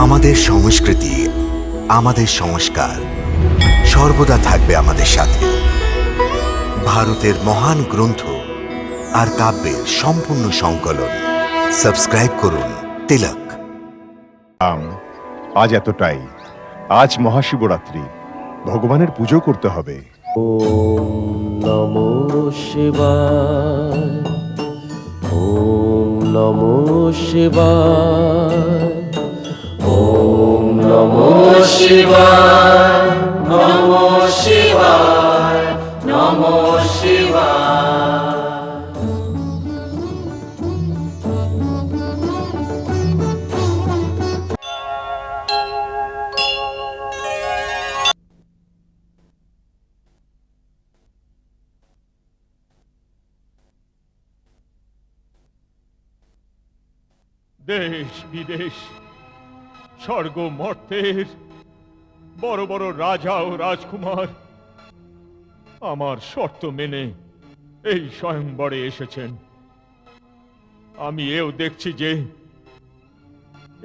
আমাদের সংস্কৃতি, আমাদের সংস্কার সর্বদা থাকবে আমাদের সাথে। ভারতের মহান গ্রন্থ আর কাব্যের সম্পূর্ণ সংকলন। সাবস্ক্রাইব করুন তিলক। আজ এতটাই। আজ মহাশিবরাত্রি, ভগবানের পুজো করতে হবে। ওম নমো শিবায়, ওম নমো শিবায়, ওম নমো শিবায়, নমো শিবায়, নমো শিবায়। দেশ বিদেশ, স্বর্গ মর্তের বড় বড় রাজা ও রাজকুমার আমার শর্ত মেনে এই স্বয়ংবরে এসেছেন। আমি এও দেখছি যে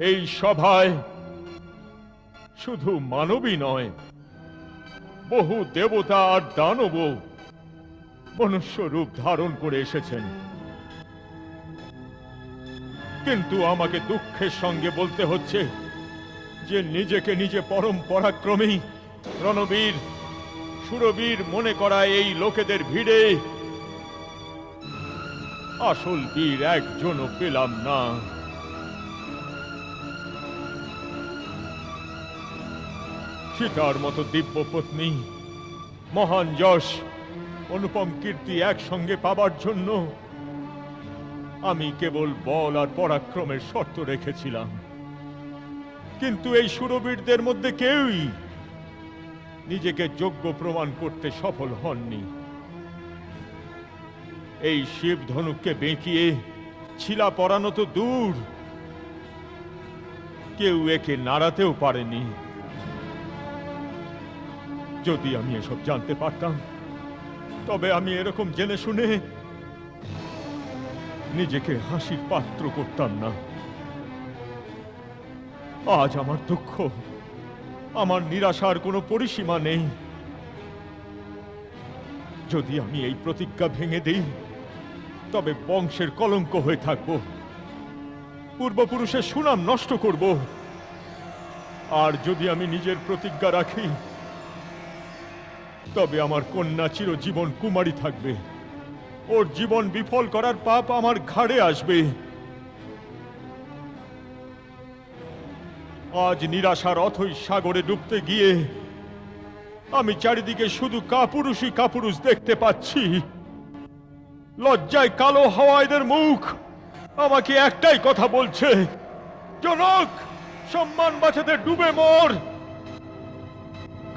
এই সভায় শুধু মানবই নয়, বহু দেবতা আর দানবও মনুষ্য রূপ ধারণ করে এসেছেন। কিন্তু আমাকে দুঃখের সঙ্গে বলতে হচ্ছে যে নিজেকে নিজে পরম পরাক্রমী, রণবীর, সুরবীর মনে করা এই লোকেদের ভিড়ে আসল বীর একজনও পেলাম না। সীতার মতো দিব্য পত্নী, মহান যশ, অনুপম কীর্তি একসঙ্গে পাবার জন্য আমি কেবল বল আর পরাক্রমের শর্ত রেখেছিলাম। কিন্তু এই সুরবীরদের মধ্যে কেউই নিজেকে যোগ্য প্রমাণ করতে সফল হননি। এই শিব ধনুককে বেঁকিয়ে ছিলা পরানো তো দূর, কেউ একে নাড়াতেও পারেনি। যদি আমি এসব জানতে পারতাম, তবে আমি এরকম জেনে শুনে নিজেকে হাসির পাত্র করতাম না। আজ আমার দুঃখ, আমার নিরাশার কোনো পরিসীমা নেই। যদি আমি এই প্রতিজ্ঞা ভেঙে দিই, তবে বংশের কলঙ্ক হয়ে থাকব, পূর্বপুরুষের সুনাম নষ্ট করব। আর যদি আমি নিজের প্রতিজ্ঞা রাখি, তবে আমার কন্যা চিরজীবন কুমারী থাকবে, ওর জীবন বিফল করার পাপ আমার ঘাড়ে আসবে। আজ নিরাশার অথৈ সাগরে ডুবতে গিয়ে আমি চারিদিকে শুধু কাপুরুষই কাপুরুষ দেখতে পাচ্ছি। লজ্জায় কালো হওয়া এদের মুখ আমাকে একটাই কথা বলছে, জনক, সম্মান বাঁচাতে ডুবে মর।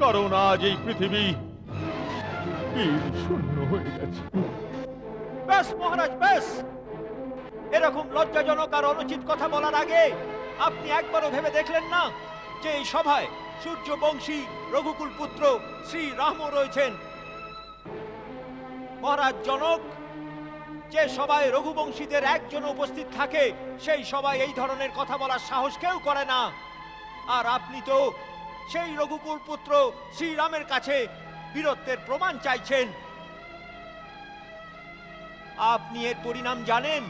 কারণ আজ এই পৃথিবী বীর শূন্য হয়ে গেছে। বেশ মহারাজ, বেশ। এরকম লজ্জাজনক আর অনুচিত কথা বলার আগে আপনি একবারও ভেবে দেখলেন না যে এই সভায় সূর্যবংশী রঘুকুল পুত্র শ্রী রামও রয়েছেন? মহারাজ জনক, যে সভায় রঘুবংশীদের একজন উপস্থিত থাকে সেই সভায় এই ধরনের কথা বলার সাহস কেউ করে না। আর আপনি তো সেই রঘুকুল পুত্র শ্রীরামের কাছে বীরত্বের প্রমাণ চাইছেন। আপনি এর পরিণাম জানেন?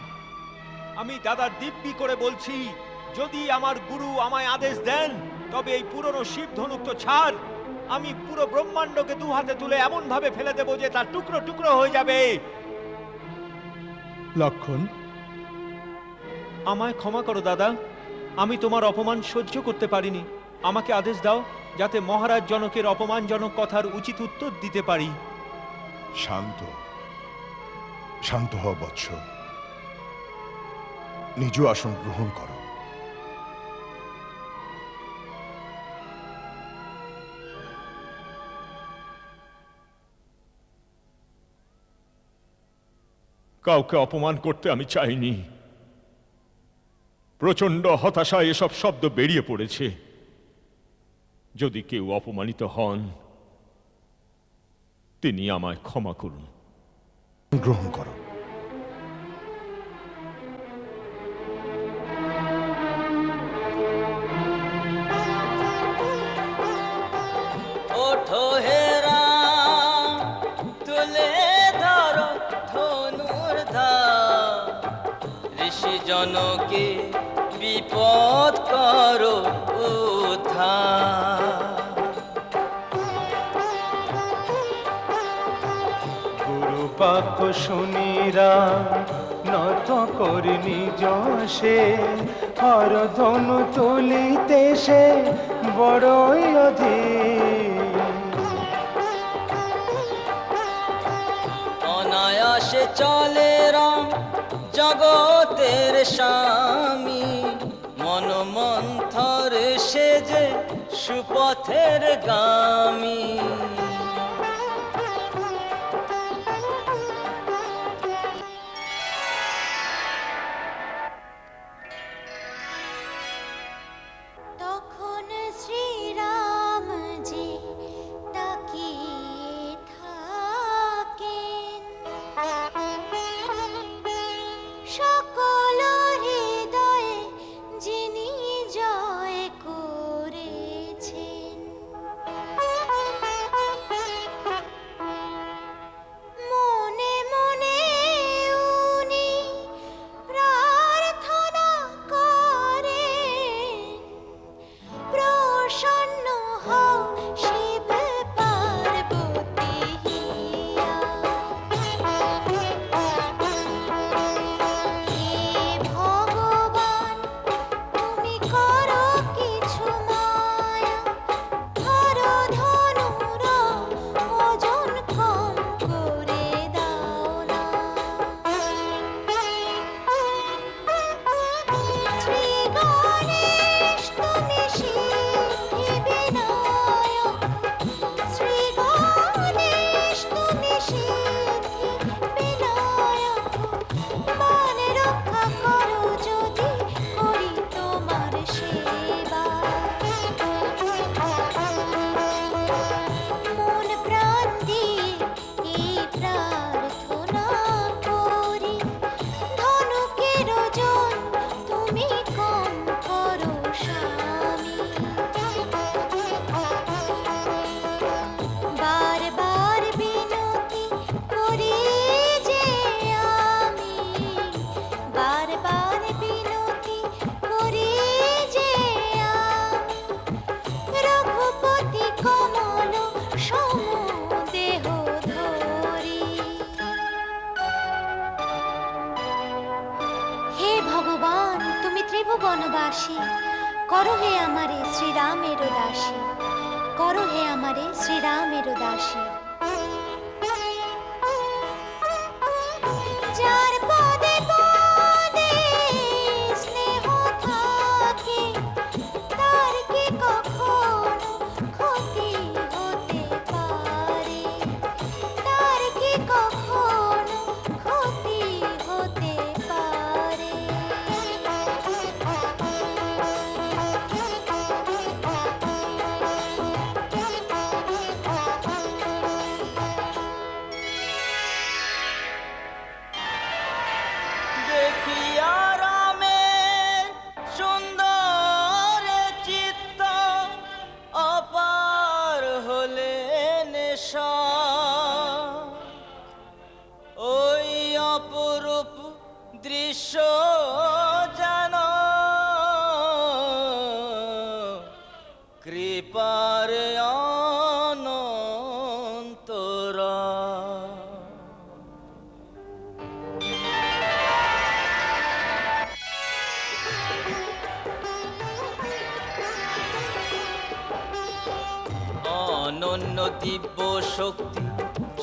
আমি দাদার দিব্যি করে বলছি, যদি আমার গুরু আমায় আদেশ দেন, তবে এই পুরনো শিব ধনুক তো ছাড়, আমি পুরো ব্রহ্মাণ্ডকে দু হাতে তুলে এমন ভাবে ফেলে দেব যে তার টুকরো টুকরো হয়ে যাবে। লক্ষণ, আমায় ক্ষমা করো দাদা, আমি তোমার অপমান সহ্য করতে পারিনি। আমাকে আদেশ দাও যাতে মহারাজ জনকের অপমানজনক কথার উচিত উত্তর দিতে পারি। শান্ত, শান্ত হও বৎস। নিজ আসন গ্রহণ করো। কাউকে অপমান করতে আমি চাইনি। প্রচন্ড হতাশায় এসব শব্দ বেরিয়ে পড়েছে। যদি কেউ অপমানিত হন, তিনি আমায় ক্ষমা করুন। গ্রহণ করো। জনকে বিপদ করো উদ্ধার। গুরুবাক্য শুনিরা নত করে নিজ সে, হরধনু তুলিতে সে বড়ই অধীর। অনায়াসে চলে রাম জগতের স্বামী, মন মন্থর সে যে সুপথের গামী। তখন শ্রীরাম যে তাকিয়ে থাকেন, সকল হৃদয়ে যিনি জয় করেছেন। মনে মনে উনি প্রার্থনা করেন, প্রসন্ন হও শিব পার্বতী হিয়া। হে ভগবান তুমি করো কিছু মায়া, ধরো ধনুর ওজন কম করে দাও না। শ্রী গণেশ তুমি সিদ্ধি বিনায়ক, শ্রী গণেশ তুমি সিদ্ধি বিনায়ক। মান রক্ষা করো যদি করি তোমার সেবা। মন প্রাণ দিয়ে এই প্রার্থনা করি, ধনুকের ওজন তুমি কম করো স্বামী। বারবার বিনতি করি যে আমি, বারবার বিনতি করি যে আমি। রঘুপতি কমল সম দেহ ধরি। হে ভগবান তুমি ত্রিভুবনবাসী, করো হে আমারে শ্রীরামের দাসী, করো হে আমারে শ্রীরামের দাসী। যার পদে পদে স্নেহ থাকে, তার কি কখনো ক্ষতি হতে পারে, তার কি কখনো ক্ষতি হতে পারে। দেখিয়া রামের সুন্দর চিত্ত, অপার হলেন ওই অপরূপ দৃশ্য যেন কৃপার অনন্তরা। অনন্য দিব্য শক্তি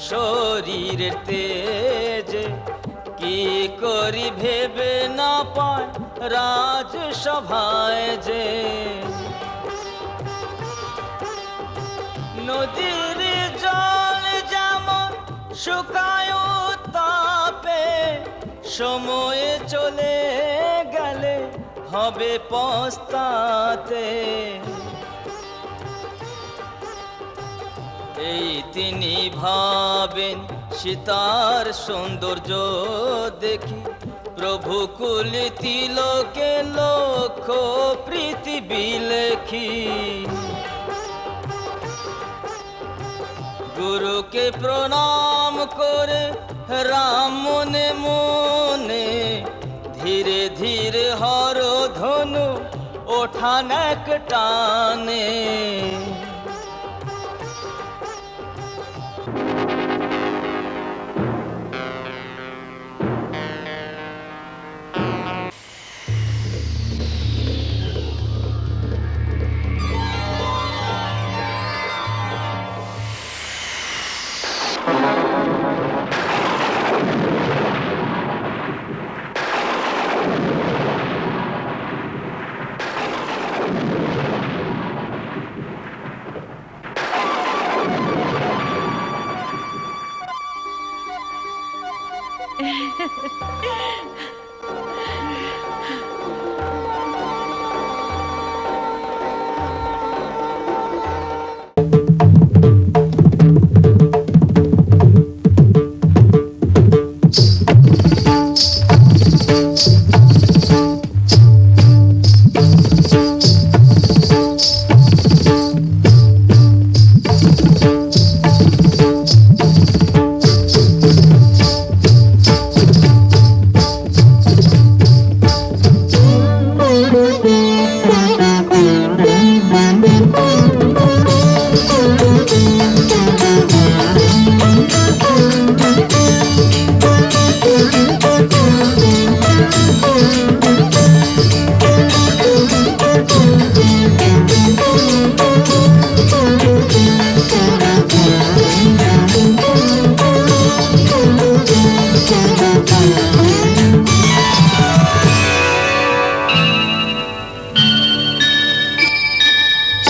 শরীরের তেজে, কি করি ভেবে না পায় রাজসভায় যে। নদীর জল যেমন শুকায় তাপে, সময়ে চলে গেলে হবে পস্তাতে। এই তিনি ভাবেন সীতার সৌন্দর্য দেখি, প্রভু কুল তিলকে লক্ষ পৃথিবী লেখি। গুরুকে প্রণাম করে রাম মনে মনে ধীরে ধীরে হর ধনু ওঠান এক টানে।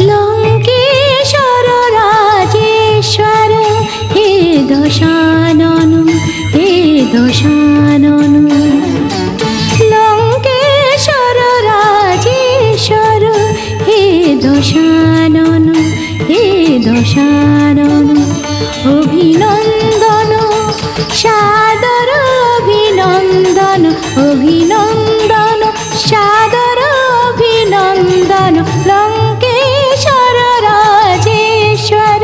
লঙ্কেশ্বর রাজেশ্বর হে দশানন, হে দশানন। লঙ্কেশ্বর রাজেশ্বর হে দশানন, হে দশানন। অভিনন্দন সাদর অভিনন্দন, অভিনন্দন সাদর অভিনন্দন। লঙ্কেশ্বর রাজেশ্বর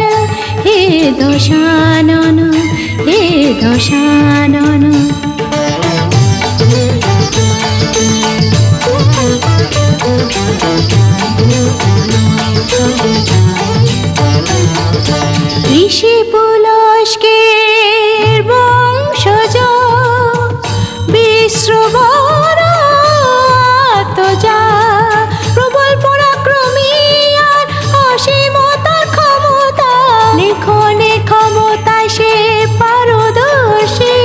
হে দশানন, হে দশানন। ঋষি পুলস্কের বংশজ বিশ্রবর আত্মজা, প্রবল পরাক্রমী আর অসীম তার ক্ষমতা, লেখনে ক্ষমতায় সে পারদর্শী,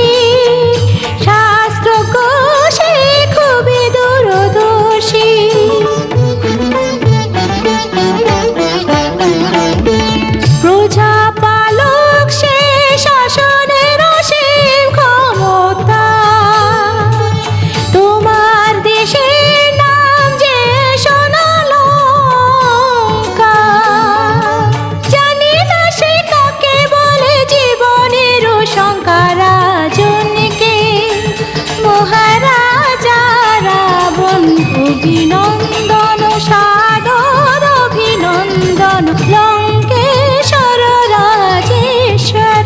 শাস্ত্রজ্ঞ সে খুবই দূরদর্শী। প্রজাপালক সে শাসনের অসীম ক্ষমতা, তোমার দেশের নাম যে সোনালঙ্কা। জানি না সে কাকে বলে জীবনের শঙ্কা, রাজনকে মহারাজা রাবণ। অভিনন্দন সাদর অভিনন্দন। লঙ্কেশ্বর রাজেশ্বর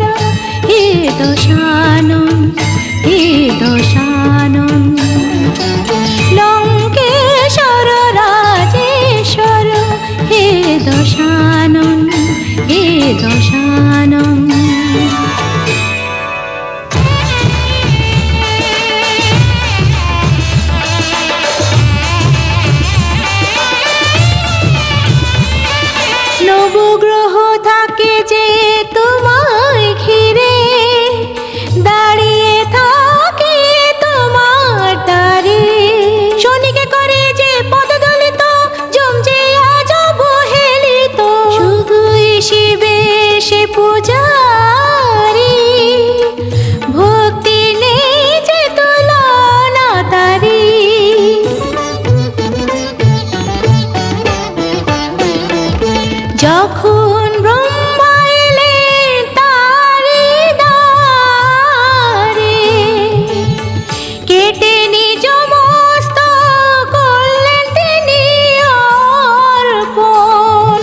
হে দশানন, হে দশানন। লঙ্কেশ্বর রাজেশ্বর হে দশানন, হে দশানন। নবগ্রহ থাকে যে তোমায় ঘিরে, দাঁড়িয়ে থাকে তোমার দ্বারে। শনিকে করে যে পদদলিত, জমছে আজ অবহেলিত। শুধুই শিবে সে পূজারি, ভক্তি নেই যে তুলনা তারি। যখন ব্রহ্মা এলেন তারি দ্বারে, কেটে নিজ মস্তক করলেন তিনি অর্পণ।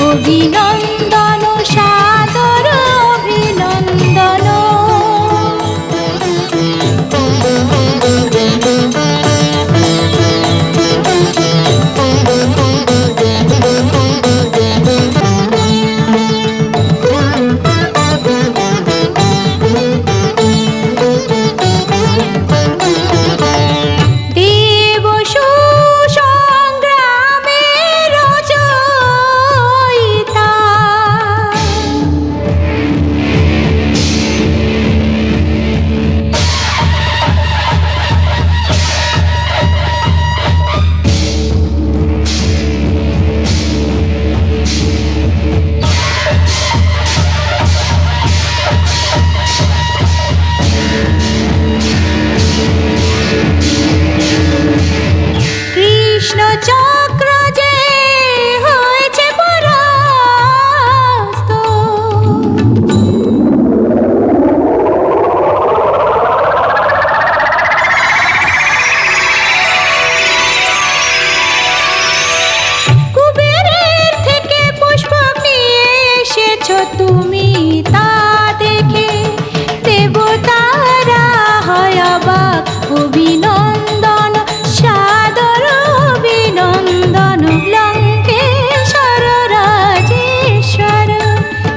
অভিনন্দন সাদর অভিনন্দন। দেব সুসংগ্রামের রচয়িতা, কৃষ্ণ চক্র যে হয়েছে পরাস্ত, কুবেরের থেকে পুষ্পক নিয়ে এসেছো তুমি, তা দেখে দেবতারা হয় অবাক। অভিনন্দন সাদর অভিনন্দন। লঙ্কেশ্বর রাজেশ্বর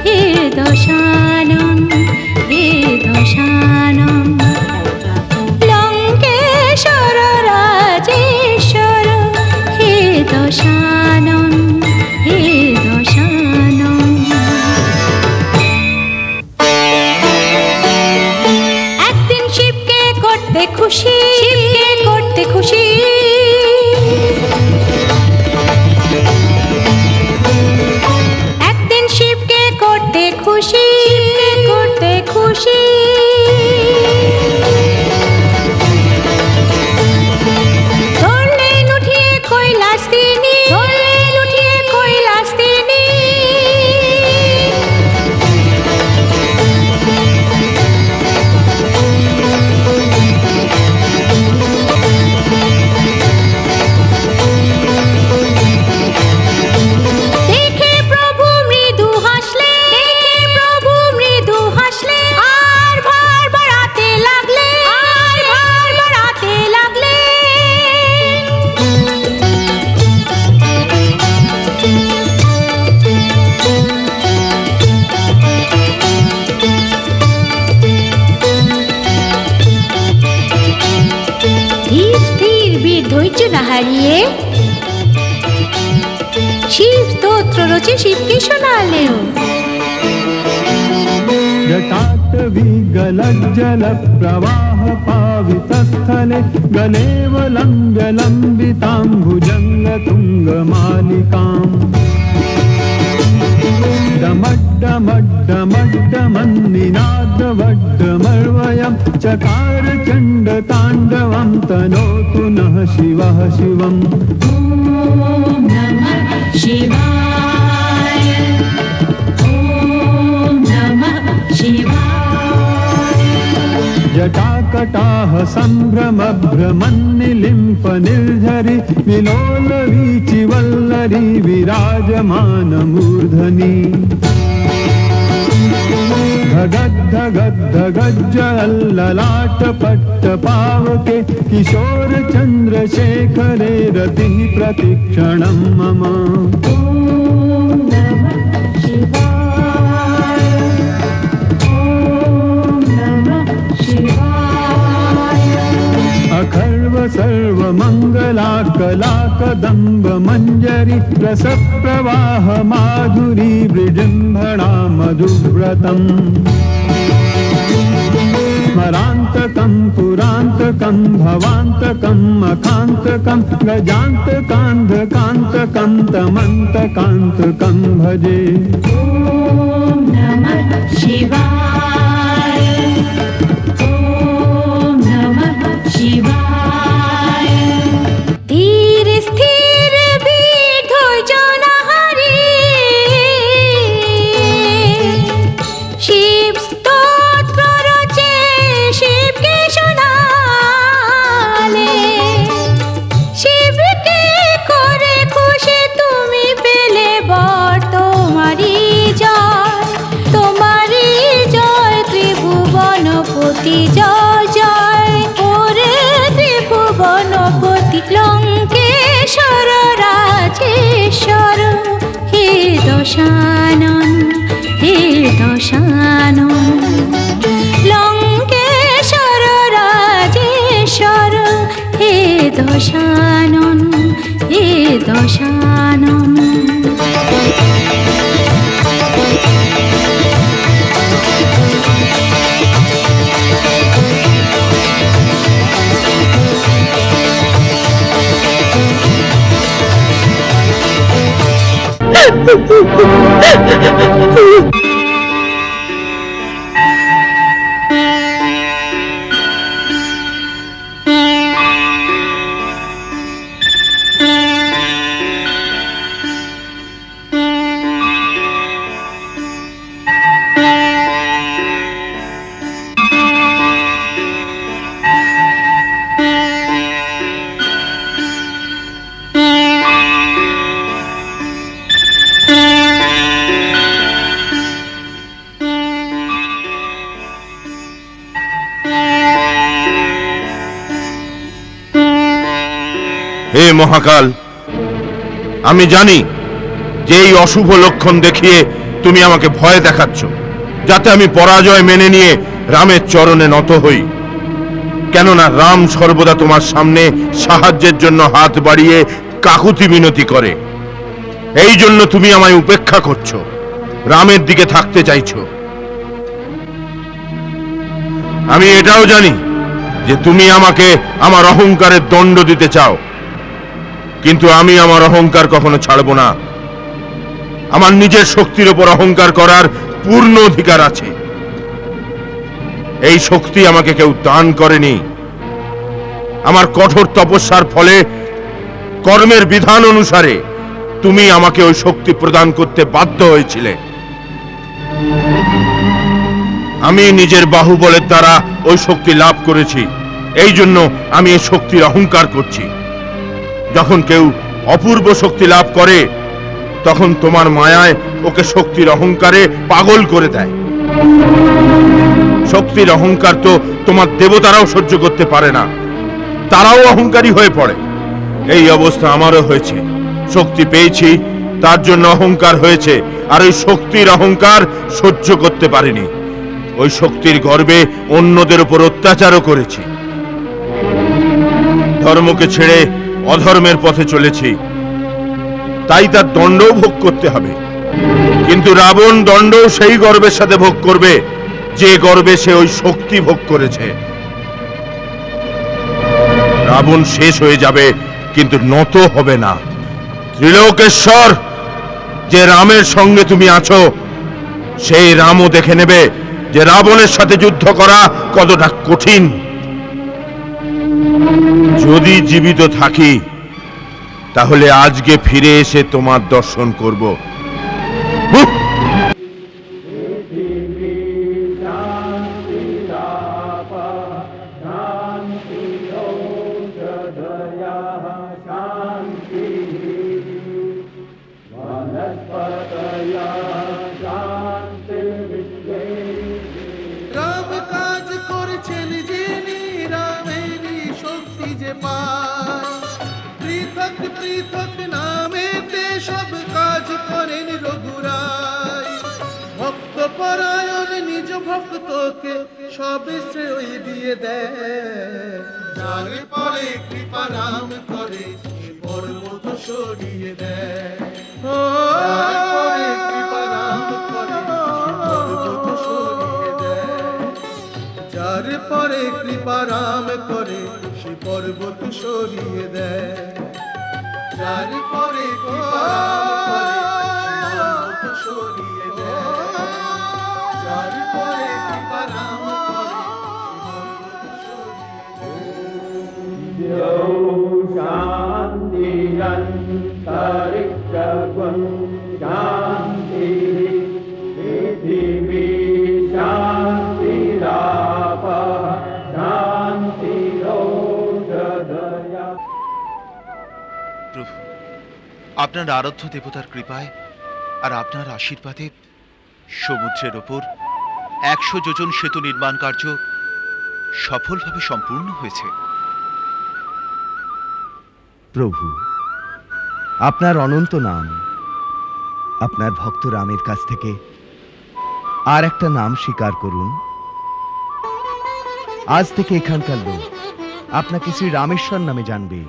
হে দশানন, হে দশানন। লঙ্কেশ্বর রাজেশ্বর হে দশানন, হে দশানন। একদিন শিবকে করতে খুশি, শিবকে করতে খুশি, একদিন শিবকে করতে খুশি, শিবকে করতে খুশি। ধরলেন উঠিয়ে কৈলাস তিনি, ধরলেন উঠিয়ে কৈলাস তিনি। দেখে প্রভু মৃদু হাসলে, দেখে প্রভু মৃদু হাসলে, আর ভার বাড়াতে লাগলে, আর ভার বাড়াতে লাগলে। ধীর স্থির বীর ধৈর্য না হারিয়ে শিব স্তোত্র রচে শিবকে শোনালেও। जटाटवीगलज्जल प्रवाह पावितस्थले गलेवलम्ब्य लम्बितां भुजङ्गतुङ्गमालिकाम् डमड्डमड्डमड्डमन्निनादवड्डमर्वयं चकार चण्डताण्डवं तनोतु नः शिवः शिवम्। जटाकटाह सम्भ्रमभ्रमन्निलिम्प निर्झरि विलोलवीचि वल्लरी विराजमानमूर्धनि। धगद्धगद्धगज्जललाटपट्टपावके किशोर चन्द्रशेखरे रतिः प्रतिक्षणं मम। अखर्व सर्वमङ्गला कलाकदम्ब मञ्जरी रसप्रवाह माधुरी विजृम्भणा मधुव्रतम्। स्मरान्तकं पुरान्तकं भवान्तकं मखान्तकं गजान्तकान्धकान्तकं तमन्तकान्तकं भजे। ধীর স্থির বীর ধৈর্য না হারিয়ে শিব স্তোত্র রচে শিবকে শোনালে। শিবকে করে খুশি তুমি পেলে বর্ত দশানন হে দশানন লঙ্কেশ্বর রাজেশ্বর হে দশানন হে দশানন হে মহাকাল, আমি জানি যে এই অশুভ লক্ষণ দেখিয়ে তুমি আমাকে ভয় দেখাচ্ছ, যাতে আমি পরাজয় মেনে নিয়ে রামের চরণে নত হই। কেননা রাম সর্বদা তোমার সামনে সাহায্যের জন্য হাত বাড়িয়ে কাকুতি মিনতি করে। এই জন্য তুমি আমায় উপেক্ষা করছো, রামের দিকে থাকতে চাইছো। আমি এটাও জানি যে তুমি আমাকে আমার অহংকারের দণ্ড দিতে চাও, কিন্তু আমি আমার অহংকার কখনো ছাড়বো না। আমার নিজের শক্তির উপর অহংকার করার পূর্ণ অধিকার আছে। এই শক্তি আমাকে কেউ দান করেনি। আমার কঠোর তপস্যার ফলে, কর্মের বিধান অনুসারে তুমি আমাকে ওই শক্তি প্রদান করতে বাধ্য হয়েছিলে। আমি নিজের বাহুবলের দ্বারা ওই শক্তি লাভ করেছি, এই জন্য আমি এই শক্তির অহংকার করছি। যখন কেউ অপূর্ব শক্তি লাভ করে, তখন তোমার মায়ায় ওকে শক্তির অহংকারে পাগল করে দেয়। শক্তির অহংকার তো তোমার দেবতারাও সহ্য করতে পারে না, তারাও অহংকারী হয়ে পড়ে। এই অবস্থা আমারও হয়েছে। শক্তি পেয়েছি, তার জন্য অহংকার হয়েছে, আর ওই শক্তির অহংকার সহ্য করতে পারিনি। ওই শক্তির গর্বে অন্যদের উপর অত্যাচারও করেছি। ধর্মকে ছেড়ে অধর্মের পথে চলেছি, তাই তার দণ্ডও ভোগ করতে হবে। কিন্তু রাবণ দণ্ডও সেই গর্বের সাথে ভোগ করবে যে গর্বে সে ওই শক্তি ভোগ করেছে। রাবণ শেষ হয়ে যাবে, কিন্তু নত হবে না। ত্রিলোকেশ্বর, যে রামের সঙ্গে তুমি আছো, সেই রামও দেখে নেবে যে রাবণের সাথে যুদ্ধ করা কতটা কঠিন। যদি জীবিত থাকি, তাহলে আজকে ফিরে এসে তোমার দর্শন করব। রাম কাজ করছেন যিনি, রামেরই শক্তি যে পায়। পৃথক পৃথক নামেতে সব কাজ করেন রঘুরাই। ভক্ত পরায়ণ নিজ ভক্তকে সব শ্রেয় দিয়ে দেয়। যার পরে কৃপা রাম করে, পর্বত সরিয়ে দেয়। যার পরে কৃপা রাম করে, পর্বত সরিয়ে দেয়। যার পরে কৃপা রাম করে, সে পর্বত সরিয়ে দেয়। যার পরে কৃপা রাম করে, সে পর্বত সরিয়ে দেয়। যার পরে কৃপা রাম করে, সে পর্বত সরিয়ে দেয়। শান্তি অন্তরিক্ষগুণ শান্তি পৃথিবী শান্তিরাপ শান্তিরোষধয়া। প্রভু, আপনার আরাধ্য দেবতার কৃপায় আর আপনার আশীর্বাদে সমুদ্রের ওপর 100 যোজন সেতু নির্মাণ কার্য সফলভাবে সম্পূর্ণ হয়েছে। প্রভু, আপনার অনন্ত নাম আপনার ভক্ত রামের কাছ থেকে আর একটা নাম স্বীকার করুন। আজ থেকে এখানকার লোক আপনাকে শ্রী রামেশ্বর নামে জানবে।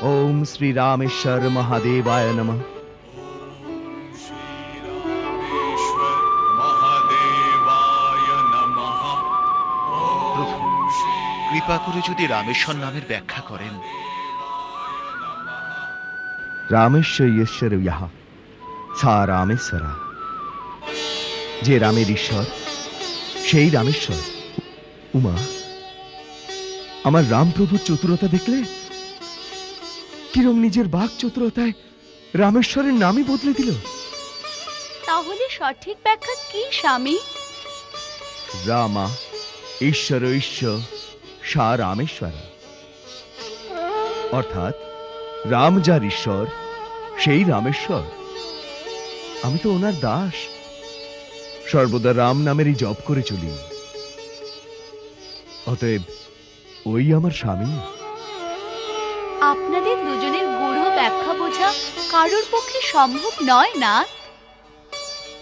ওম শ্রী রামেশ্বর মহাদেবায় নমঃ। প্রভু, কৃপা করে যদি রামেশ্বর নামের ব্যাখ্যা করেন। রামেশ্বর ঈশ্বর ইহা সা রামেশ্বরা। যে রামের ঈশ্বর সেই রামেশ্বর। উমা, আমার রামপ্রভুর চতুরতা দেখলে? কিরম নিজের বাক চতুরতায় রামেশ্বরের নামই বদলে দিল। তাহলে সঠিক ব্যাখ্যা কি স্বামী? রামা ঈশ্বর ঈশ্বর সা রামেশ্বরা। অর্থাৎ রাম যার ঈশ্বর সেই রামেশ্বর। আমি তো ওনার দাস, সর্বদা রাম নামেরই জপ করে চলি। অতএব ওই আমার স্বামী। আপনাদের দুজনের গূঢ় ব্যাখ্যা বোঝা কারোর পক্ষে সম্ভব নয় না।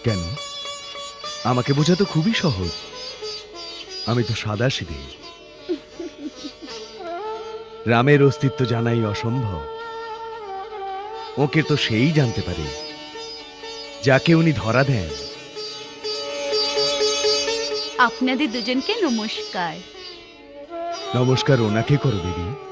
কেন? আমাকে বোঝা তো খুবই সহজ। আমি তো সাদাসিধে। রামের অস্তিত্ব জানাই অসম্ভব। ওকে তো সেই জানতে পারে যাকে উনি ধরা দেন। আপনাদের দুজনকে নমস্কার। নমস্কার ওনাকে করো দেবী।